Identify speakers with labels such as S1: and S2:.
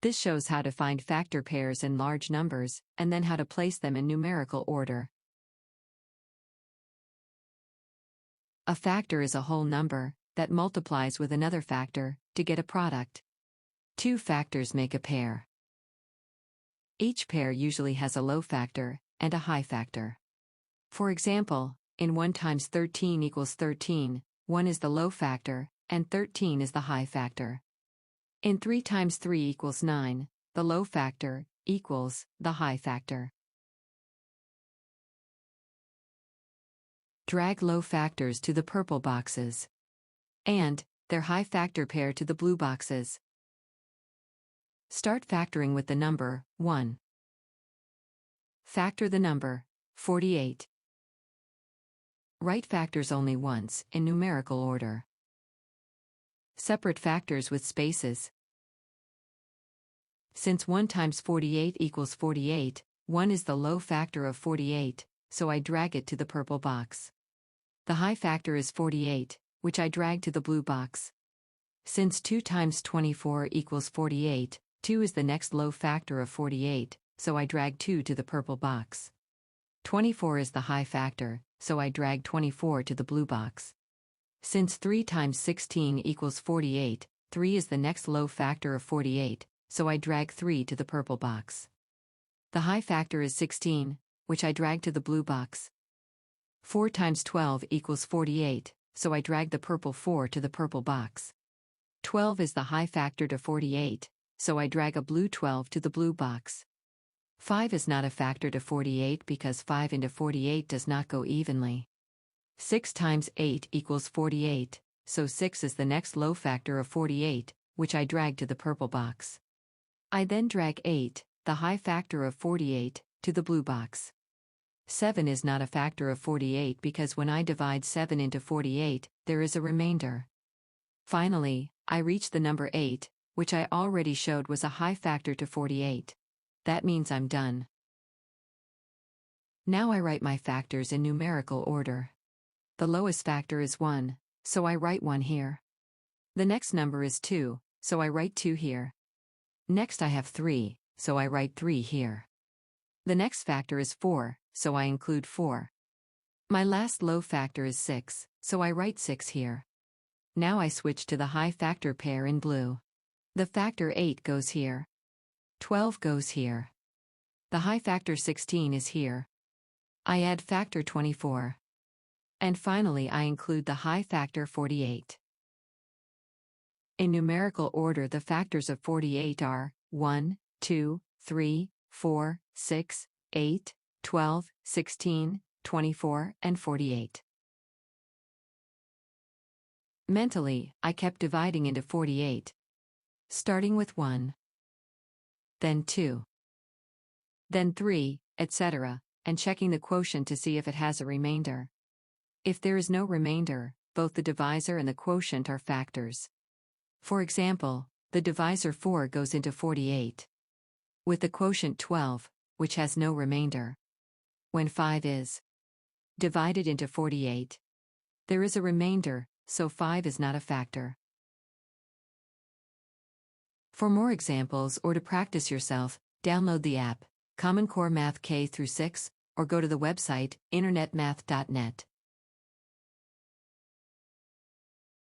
S1: This shows how to find factor pairs in large numbers, and then how to place them in numerical order. A factor is a whole number that multiplies with another factor to get a product. Two factors make a pair. Each pair usually has a low factor and a high factor. For example, in 1 times 13 equals 13, 1 is the low factor, and 13 is the high factor. In 3 times 3 equals 9, the low factor equals the high factor. Drag low factors to the purple boxes, and their high factor pair to the blue boxes. Start factoring with the number 1. Factor the number 48. Write factors only once in numerical order. Separate factors with spaces. Since 1 times 48 equals 48, 1 is the low factor of 48, so I drag it to the purple box. The high factor is 48, which I drag to the blue box. Since 2 times 24 equals 48, 2 is the next low factor of 48, so I drag 2 to the purple box. 24 is the high factor, so I drag 24 to the blue box. Since 3 times 16 equals 48, 3 is the next low factor of 48, so I drag 3 to the purple box. The high factor is 16, which I drag to the blue box. 4 times 12 equals 48, so I drag the purple 4 to the purple box. 12 is the high factor to 48, so I drag a blue 12 to the blue box. 5 is not a factor to 48 because 5 into 48 does not go evenly. 6 times 8 equals 48, so 6 is the next low factor of 48, which I drag to the purple box. I then drag 8, the high factor of 48, to the blue box. 7 is not a factor of 48 because when I divide 7 into 48, there is a remainder. Finally, I reach the number 8, which I already showed was a high factor to 48. That means I'm done. Now I write my factors in numerical order. The lowest factor is 1, so I write 1 here. The next number is 2, so I write 2 here. Next I have 3, so I write 3 here. The next factor is 4, so I include 4. My last low factor is 6, so I write 6 here. Now I switch to the high factor pair in blue. The factor 8 goes here. 12 goes here. The high factor 16 is here. I add factor 24. And finally I include the high factor 48. In numerical order the factors of 48 are 1, 2, 3, 4, 6, 8, 12, 16, 24, and 48. Mentally, I kept dividing into 48. Starting with 1. Then 2. Then 3, etc., and checking the quotient to see if it has a remainder. If there is no remainder, both the divisor and the quotient are factors. For example, the divisor 4 goes into 48. With the quotient 12, which has no remainder. When 5 is divided into 48, there is a remainder, so 5 is not a factor. For more examples or to practice yourself, download the app, Common Core Math K through 6, or go to the website, internetmath.net.